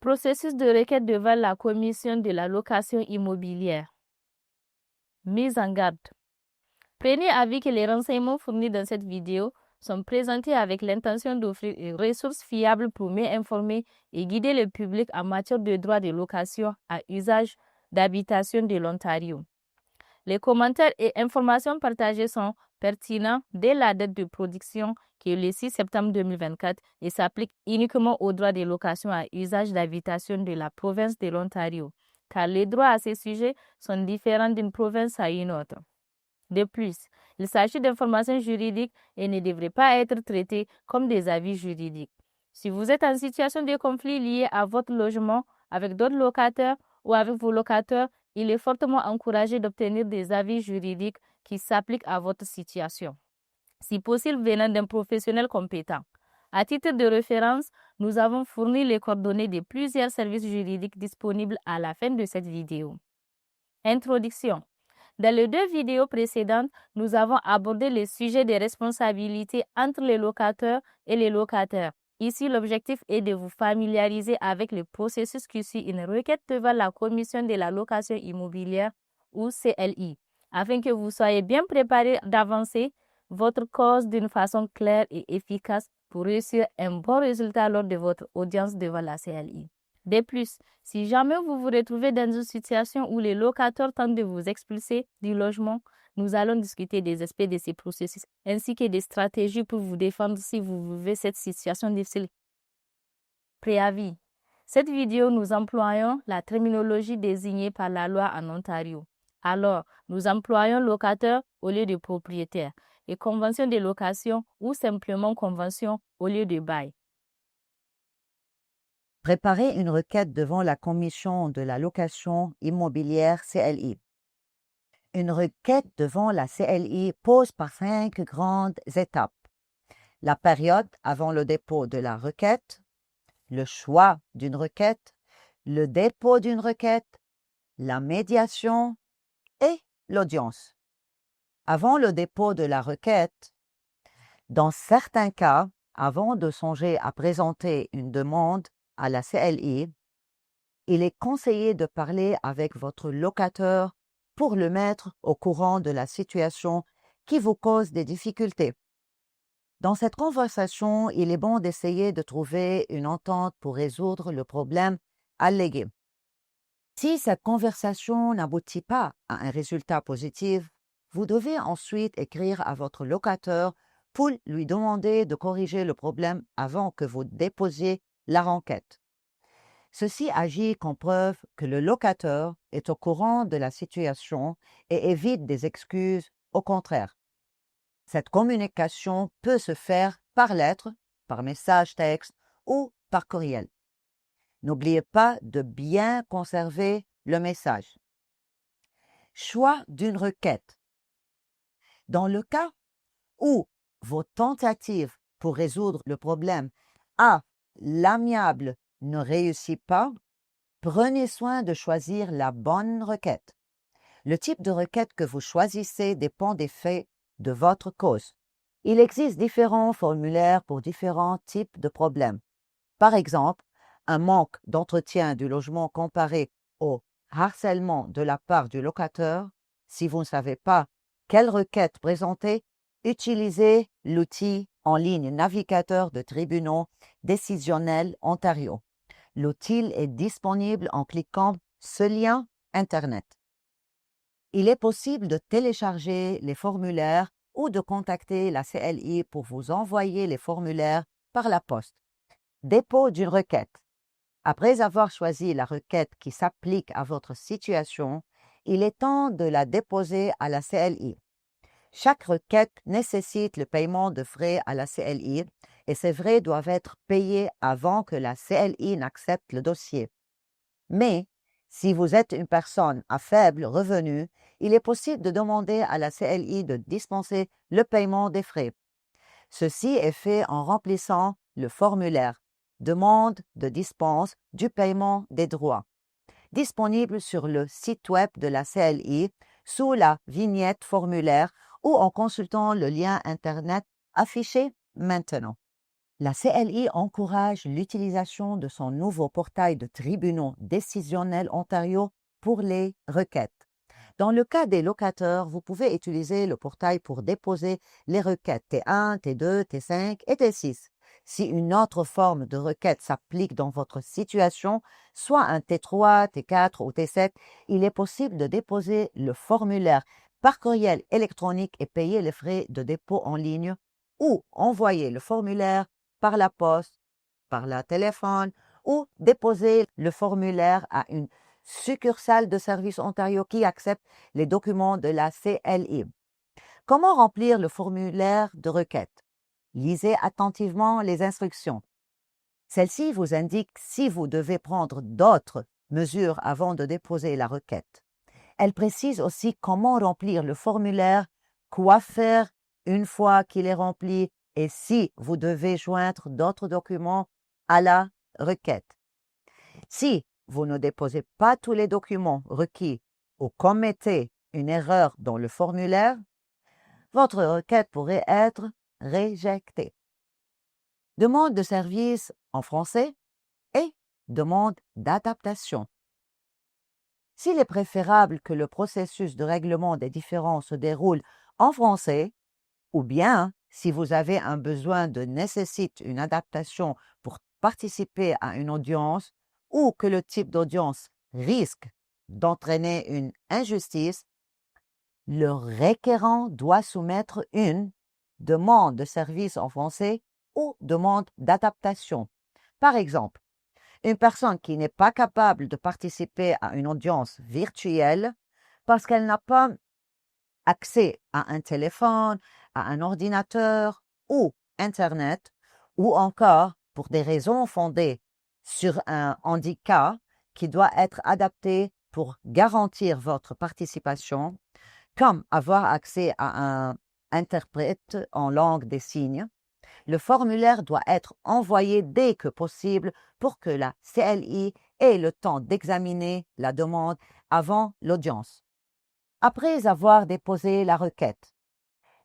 Processus de requête devant la commission de la location immobilière. Mise en garde. Prenez avis que les renseignements fournis dans cette vidéo sont présentés avec l'intention d'offrir une ressource fiable pour mieux informer et guider le public en matière de droit de location à usage d'habitation de l'Ontario. Les commentaires et informations partagées sont pertinents dès la date de production qui est le 6 septembre 2024 et s'appliquent uniquement aux droits de location à usage d'habitation de la province de l'Ontario, car les droits à ces sujets sont différents d'une province à une autre. De plus, il s'agit d'informations juridiques et ne devraient pas être traitées comme des avis juridiques. Si vous êtes en situation de conflit lié à votre logement avec d'autres locataires ou avec vos locataires, il est fortement encouragé d'obtenir des avis juridiques qui s'appliquent à votre situation, si possible venant d'un professionnel compétent. À titre de référence, nous avons fourni les coordonnées de plusieurs services juridiques disponibles à la fin de cette vidéo. Introduction. Dans les deux vidéos précédentes, nous avons abordé le sujet des responsabilités entre les locataires et les locataires. Ici, l'objectif est de vous familiariser avec le processus qui suit une requête devant la Commission de la location immobilière ou CLI, afin que vous soyez bien préparés d'avancer votre cause d'une façon claire et efficace pour réussir un bon résultat lors de votre audience devant la CLI. De plus, si jamais vous vous retrouvez dans une situation où les locataires tentent de vous expulser du logement, nous allons discuter des aspects de ces processus ainsi que des stratégies pour vous défendre si vous vivez cette situation difficile. Préavis. Cette vidéo, nous employons la terminologie désignée par la loi en Ontario. Alors, nous employons locataire au lieu de propriétaire et convention de location ou simplement convention au lieu de bail. Préparer une requête devant la Commission de la location immobilière CLI. Une requête devant la CLI pose par 5 grandes étapes. La période avant le dépôt de la requête, le choix d'une requête, le dépôt d'une requête, la médiation et l'audience. Avant le dépôt de la requête, dans certains cas, avant de songer à présenter une demande à la CLI, il est conseillé de parler avec votre locataire pour le mettre au courant de la situation qui vous cause des difficultés. Dans cette conversation, il est bon d'essayer de trouver une entente pour résoudre le problème allégué. Si cette conversation n'aboutit pas à un résultat positif, vous devez ensuite écrire à votre locataire pour lui demander de corriger le problème avant que vous déposiez la requête. Ceci agit comme preuve que le locataire est au courant de la situation et évite des excuses au contraire. Cette communication peut se faire par lettre, par message texte ou par courriel. N'oubliez pas de bien conserver le message. Choix d'une requête. Dans le cas où vos tentatives pour résoudre le problème à l'amiable ne réussit pas, prenez soin de choisir la bonne requête. Le type de requête que vous choisissez dépend des faits de votre cause. Il existe différents formulaires pour différents types de problèmes. Par exemple, un manque d'entretien du logement comparé au harcèlement de la part du locataire. Si vous ne savez pas quelle requête présenter, utilisez l'outil en ligne navigateur de tribunaux décisionnels Ontario. L'outil est disponible en cliquant ce lien Internet. Il est possible de télécharger les formulaires ou de contacter la CLI pour vous envoyer les formulaires par la poste. Dépôt d'une requête. Après avoir choisi la requête qui s'applique à votre situation, il est temps de la déposer à la CLI. Chaque requête nécessite le paiement de frais à la CLI et ces frais doivent être payés avant que la CLI n'accepte le dossier. Mais, si vous êtes une personne à faible revenu, il est possible de demander à la CLI de dispenser le paiement des frais. Ceci est fait en remplissant le formulaire « Demande de dispense du paiement des droits » disponible sur le site web de la CLI sous la vignette formulaire ou en consultant le lien Internet affiché maintenant. La CLI encourage l'utilisation de son nouveau portail de tribunaux décisionnels Ontario pour les requêtes. Dans le cas des locataires, vous pouvez utiliser le portail pour déposer les requêtes T1, T2, T5 et T6. Si une autre forme de requête s'applique dans votre situation, soit un T3, T4 ou T7, il est possible de déposer le formulaire par courriel électronique et payer les frais de dépôt en ligne ou envoyer le formulaire par la poste, par le téléphone ou déposer le formulaire à une succursale de Services Ontario qui accepte les documents de la CLI. Comment remplir le formulaire de requête? Lisez attentivement les instructions. Celle-ci vous indique si vous devez prendre d'autres mesures avant de déposer la requête. Elle précise aussi comment remplir le formulaire, quoi faire une fois qu'il est rempli et si vous devez joindre d'autres documents à la requête. Si vous ne déposez pas tous les documents requis ou commettez une erreur dans le formulaire, votre requête pourrait être réjectée. Demande de service en français et demande d'adaptation. S'il est préférable que le processus de règlement des différends se déroule en français, ou bien si vous avez un besoin de nécessite une adaptation pour participer à une audience ou que le type d'audience risque d'entraîner une injustice, le requérant doit soumettre une demande de service en français ou demande d'adaptation. Par exemple, une personne qui n'est pas capable de participer à une audience virtuelle parce qu'elle n'a pas accès à un téléphone, à un ordinateur ou Internet, ou encore pour des raisons fondées sur un handicap qui doit être adapté pour garantir votre participation, comme avoir accès à un interprète en langue des signes. Le formulaire doit être envoyé dès que possible pour que la CLI ait le temps d'examiner la demande avant l'audience. Après avoir déposé la requête,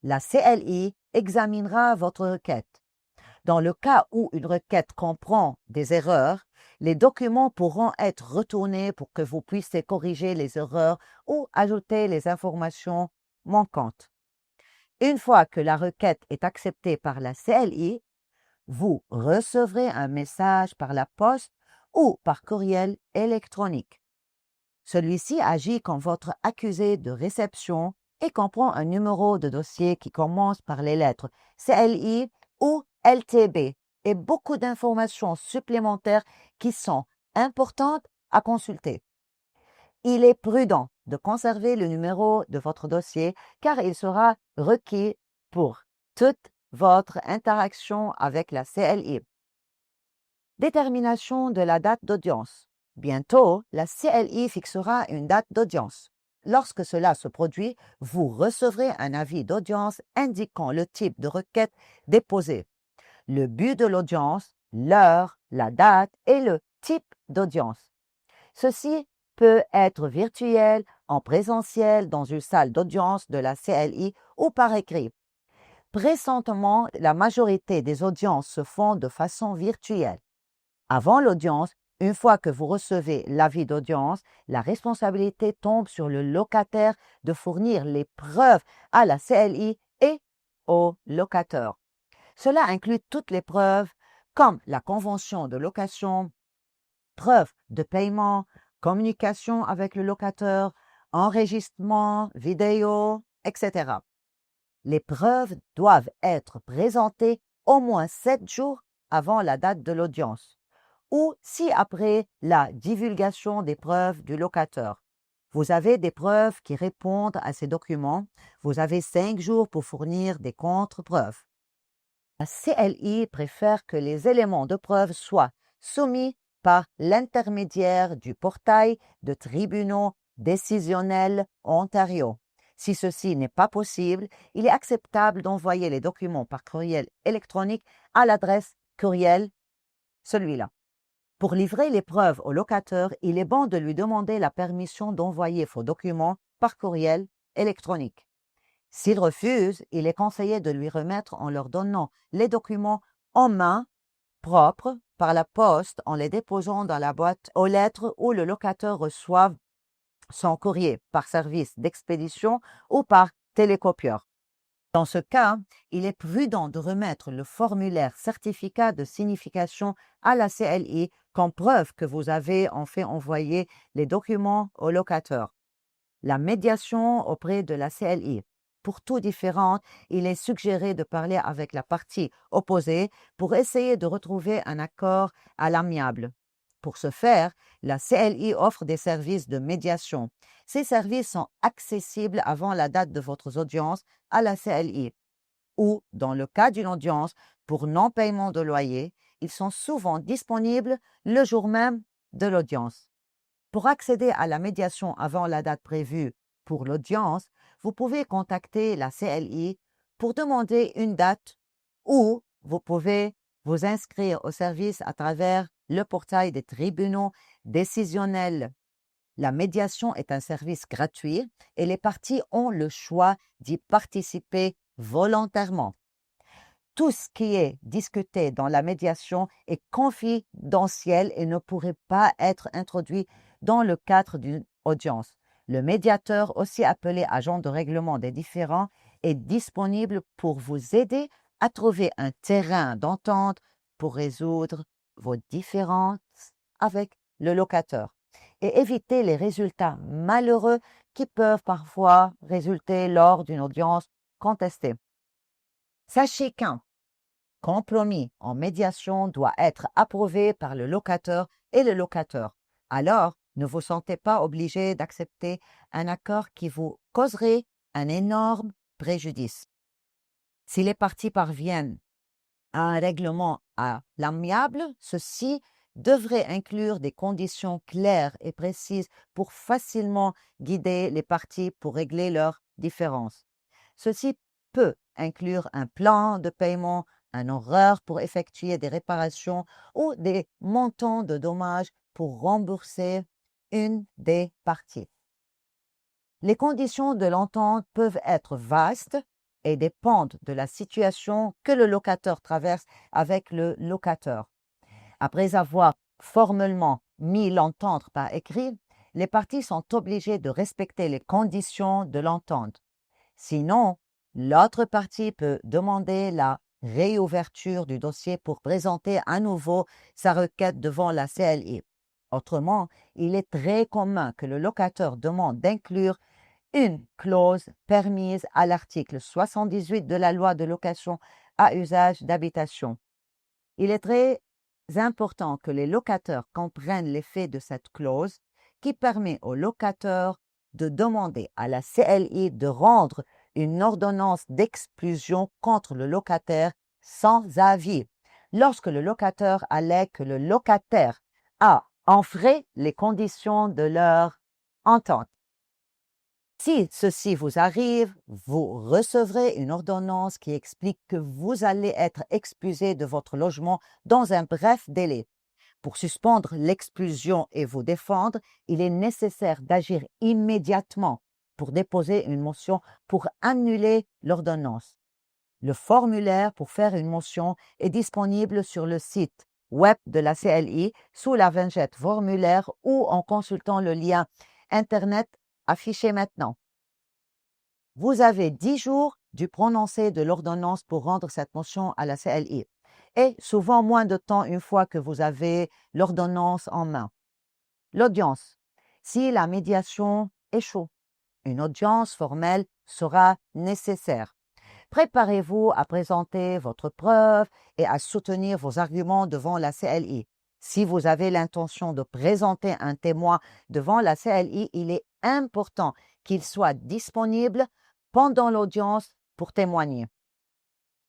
la CLI examinera votre requête. Dans le cas où une requête comprend des erreurs, les documents pourront être retournés pour que vous puissiez corriger les erreurs ou ajouter les informations manquantes. Une fois que la requête est acceptée par la CLI, vous recevrez un message par la poste ou par courriel électronique. Celui-ci agit comme votre accusé de réception et comprend un numéro de dossier qui commence par les lettres CLI ou LTB et beaucoup d'informations supplémentaires qui sont importantes à consulter. Il est prudent de conserver le numéro de votre dossier car il sera requis pour toute votre interaction avec la CLI. Détermination de la date d'audience. Bientôt, la CLI fixera une date d'audience. Lorsque cela se produit, vous recevrez un avis d'audience indiquant le type de requête déposée, le but de l'audience, l'heure, la date et le type d'audience. Ceci peut être virtuel, en présentiel, dans une salle d'audience de la CLI ou par écrit. Présentement, la majorité des audiences se font de façon virtuelle. Avant l'audience, une fois que vous recevez l'avis d'audience, la responsabilité tombe sur le locataire de fournir les preuves à la CLI et au locataire. Cela inclut toutes les preuves comme la convention de location, preuves de paiement, communication avec le locataire, enregistrement, vidéo, etc. Les preuves doivent être présentées au moins 7 jours avant la date de l'audience ou si après la divulgation des preuves du locataire. Vous avez des preuves qui répondent à ces documents, vous avez 5 jours pour fournir des contre-preuves. La CLI préfère que les éléments de preuve soient soumis par l'intermédiaire du portail de tribunaux décisionnels Ontario. Si ceci n'est pas possible, il est acceptable d'envoyer les documents par courriel électronique à l'adresse courriel, celui-là. Pour livrer les preuves au locataire, il est bon de lui demander la permission d'envoyer vos documents par courriel électronique. S'il refuse, il est conseillé de lui remettre en leur donnant les documents en main, propres, par la poste en les déposant dans la boîte aux lettres où le locateur reçoit son courrier par service d'expédition ou par télécopieur. Dans ce cas, il est prudent de remettre le formulaire certificat de signification à la CLI comme preuve que vous avez en fait envoyé les documents au locateur. La médiation auprès de la CLI. Pour tout différend, il est suggéré de parler avec la partie opposée pour essayer de retrouver un accord à l'amiable. Pour ce faire, la CLI offre des services de médiation. Ces services sont accessibles avant la date de votre audience à la CLI. Ou, dans le cas d'une audience pour non-paiement de loyer, ils sont souvent disponibles le jour même de l'audience. Pour accéder à la médiation avant la date prévue pour l'audience, vous pouvez contacter la CLI pour demander une date ou vous pouvez vous inscrire au service à travers le portail des tribunaux décisionnels. La médiation est un service gratuit et les parties ont le choix d'y participer volontairement. Tout ce qui est discuté dans la médiation est confidentiel et ne pourrait pas être introduit dans le cadre d'une audience. Le médiateur, aussi appelé agent de règlement des différends, est disponible pour vous aider à trouver un terrain d'entente pour résoudre vos différends avec le locateur et éviter les résultats malheureux qui peuvent parfois résulter lors d'une audience contestée. Sachez qu'un compromis en médiation doit être approuvé par le locateur et le locateur. Alors, ne vous sentez pas obligé d'accepter un accord qui vous causerait un énorme préjudice. Si les parties parviennent à un règlement à l'amiable, ceci devrait inclure des conditions claires et précises pour facilement guider les parties pour régler leurs différences. Ceci peut inclure un plan de paiement, un horaire pour effectuer des réparations ou des montants de dommages pour rembourser une des parties. Les conditions de l'entente peuvent être vastes et dépendent de la situation que le locateur traverse avec le locateur. Après avoir formellement mis l'entente par écrit, les parties sont obligées de respecter les conditions de l'entente. Sinon, l'autre partie peut demander la réouverture du dossier pour présenter à nouveau sa requête devant la CLI. Autrement, il est très commun que le locateur demande d'inclure une clause permise à l'article 78 de la loi de location à usage d'habitation. Il est très important que les locataires comprennent l'effet de cette clause qui permet au locateur de demander à la CLI de rendre une ordonnance d'exclusion contre le locataire sans avis lorsque le locateur allègue que le locataire a enfreint les conditions de leur entente. Si ceci vous arrive, vous recevrez une ordonnance qui explique que vous allez être expulsé de votre logement dans un bref délai. Pour suspendre l'expulsion et vous défendre, il est nécessaire d'agir immédiatement pour déposer une motion pour annuler l'ordonnance. Le formulaire pour faire une motion est disponible sur le site web de la CLI sous la vignette formulaire ou en consultant le lien Internet affiché maintenant. Vous avez 10 jours du prononcé de l'ordonnance pour rendre cette motion à la CLI et souvent moins de temps une fois que vous avez l'ordonnance en main. L'audience. Si la médiation échoue, une audience formelle sera nécessaire. Préparez-vous à présenter votre preuve et à soutenir vos arguments devant la CLI. Si vous avez l'intention de présenter un témoin devant la CLI, il est important qu'il soit disponible pendant l'audience pour témoigner.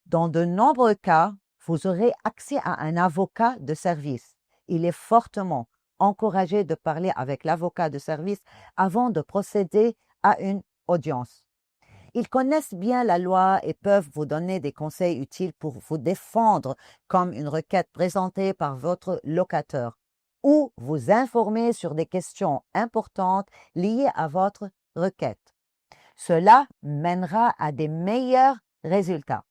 Dans de nombreux cas, vous aurez accès à un avocat de service. Il est fortement encouragé de parler avec l'avocat de service avant de procéder à une audience. Ils connaissent bien la loi et peuvent vous donner des conseils utiles pour vous défendre comme une requête présentée par votre locateur ou vous informer sur des questions importantes liées à votre requête. Cela mènera à des meilleurs résultats.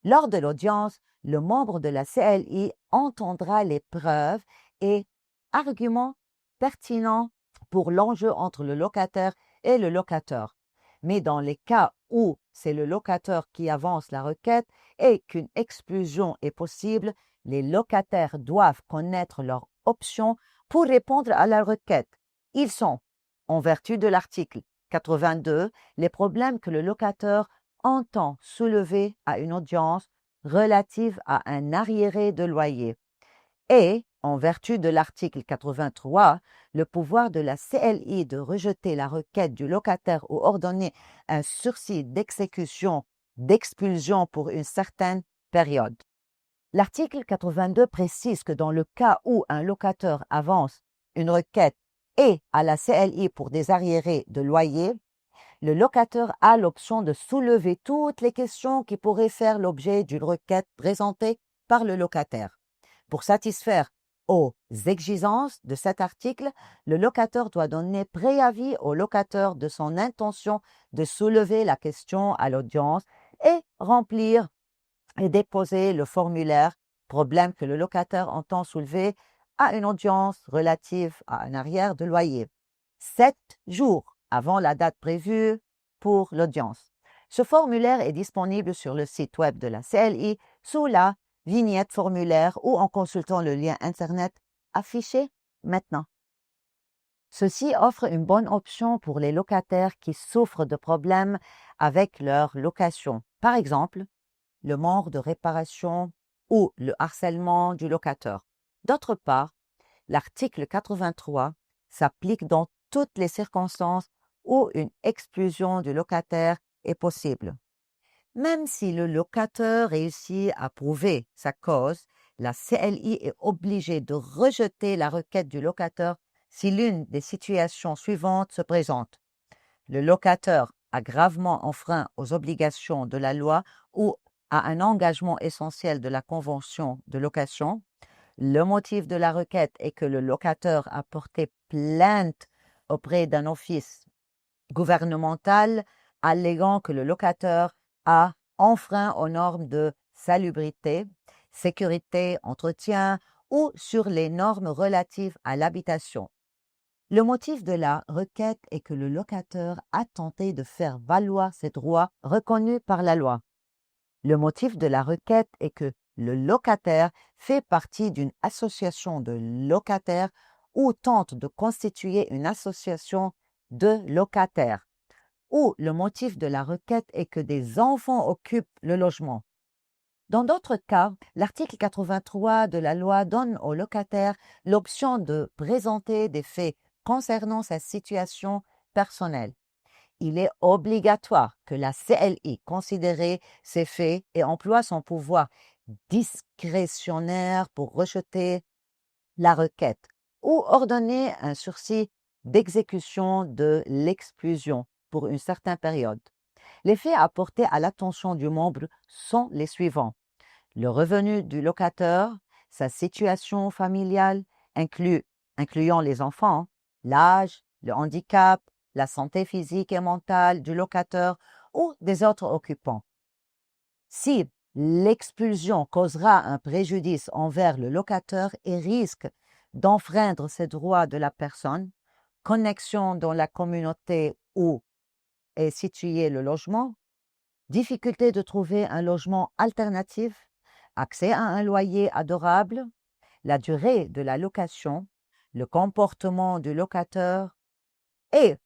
Lors de l'audience, le membre de la CLI entendra les preuves et arguments pertinents pour l'enjeu entre le locataire et le locateur. Mais dans les cas où c'est le locateur qui avance la requête et qu'une expulsion est possible, les locataires doivent connaître leurs options pour répondre à la requête. Ils sont, en vertu de l'article 82, les problèmes que le locateur entend soulever à une audience relative à un arriéré de loyer. Et, en vertu de l'article 83, le pouvoir de la CLI de rejeter la requête du locataire ou ordonner un sursis d'exécution, d'expulsion pour une certaine période. L'article 82 précise que dans le cas où un locateur avance une requête et à la CLI pour des arriérés de loyer, le locateur a l'option de soulever toutes les questions qui pourraient faire l'objet d'une requête présentée par le locataire. Pour satisfaire aux exigences de cet article, le locateur doit donner préavis au locateur de son intention de soulever la question à l'audience et remplir et déposer le formulaire problème que le locataire entend soulever à une audience relative à un arrière de loyer, 7 jours avant la date prévue pour l'audience. Ce formulaire est disponible sur le site web de la CLI sous la vignette formulaire ou en consultant le lien Internet affiché maintenant. Ceci offre une bonne option pour les locataires qui souffrent de problèmes avec leur location. Par exemple, le manque de réparation ou le harcèlement du locateur. D'autre part, l'article 83 s'applique dans toutes les circonstances où une expulsion du locataire est possible. Même si le locateur réussit à prouver sa cause, la CLI est obligée de rejeter la requête du locateur si l'une des situations suivantes se présente. Le locateur a gravement enfreint aux obligations de la loi ou à un engagement essentiel de la convention de location. Le motif de la requête est que le locateur a porté plainte auprès d'un office gouvernemental alléguant que le locateur a enfreint aux normes de salubrité, sécurité, entretien ou sur les normes relatives à l'habitation. Le motif de la requête est que le locateur a tenté de faire valoir ses droits reconnus par la loi. Le motif de la requête est que le locataire fait partie d'une association de locataires ou tente de constituer une association de locataires. Ou le motif de la requête est que des enfants occupent le logement. Dans d'autres cas, l'article 83 de la loi donne au locataire l'option de présenter des faits concernant sa situation personnelle. Il est obligatoire que la CLI considère ces faits et emploie son pouvoir discrétionnaire pour rejeter la requête ou ordonner un sursis d'exécution de l'exclusion pour une certaine période. Les faits à porter à l'attention du membre sont les suivants. Le revenu du locateur, sa situation familiale, incluant les enfants, l'âge, le handicap, la santé physique et mentale du locateur ou des autres occupants. Si l'expulsion causera un préjudice envers le locateur et risque d'enfreindre ses droits de la personne, connexion dans la communauté où est situé le logement, difficulté de trouver un logement alternatif, accès à un loyer adorable, la durée de la location, le comportement du locateur et,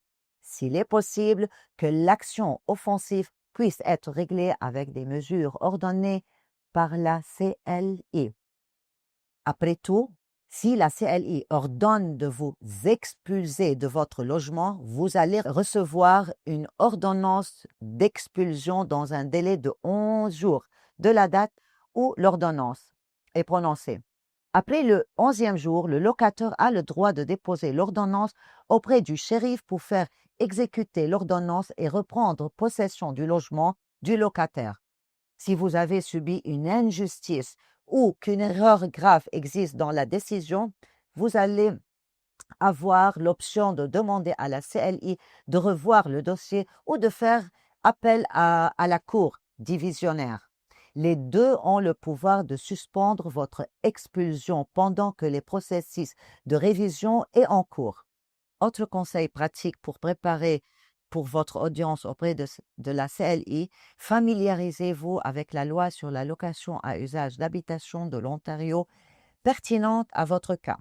s'il est possible, que l'action offensive puisse être réglée avec des mesures ordonnées par la CLI. Après tout, si la CLI ordonne de vous expulser de votre logement, vous allez recevoir une ordonnance d'expulsion dans un délai de 11 jours de la date où l'ordonnance est prononcée. Après le 11e jour, le locataire a le droit de déposer l'ordonnance auprès du shérif pour faire exécuter l'ordonnance et reprendre possession du logement du locataire. Si vous avez subi une injustice ou qu'une erreur grave existe dans la décision, vous allez avoir l'option de demander à la CLI de revoir le dossier ou de faire appel à la cour divisionnaire. Les deux ont le pouvoir de suspendre votre expulsion pendant que le processus de révision est en cours. Autre conseil pratique pour préparer pour votre audience auprès de la CLI, familiarisez-vous avec la loi sur la location à usage d'habitation de l'Ontario pertinente à votre cas.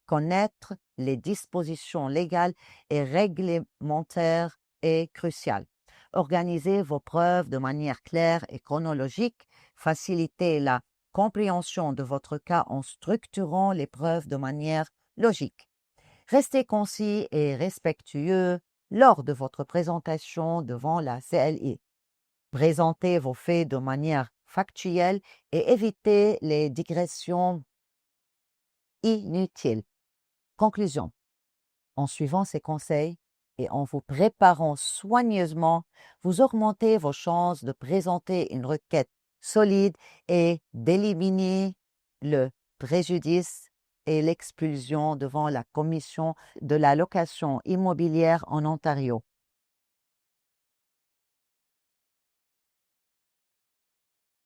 Connaître les dispositions légales et réglementaires est crucial. Organisez vos preuves de manière claire et chronologique. Facilitez la compréhension de votre cas en structurant les preuves de manière logique. Restez concis et respectueux lors de votre présentation devant la CLI. Présentez vos faits de manière factuelle et évitez les digressions inutiles. Conclusion. En suivant ces conseils et en vous préparant soigneusement, vous augmentez vos chances de présenter une requête solide et d'éliminer le préjudice et l'expulsion devant la Commission de la location immobilière en Ontario.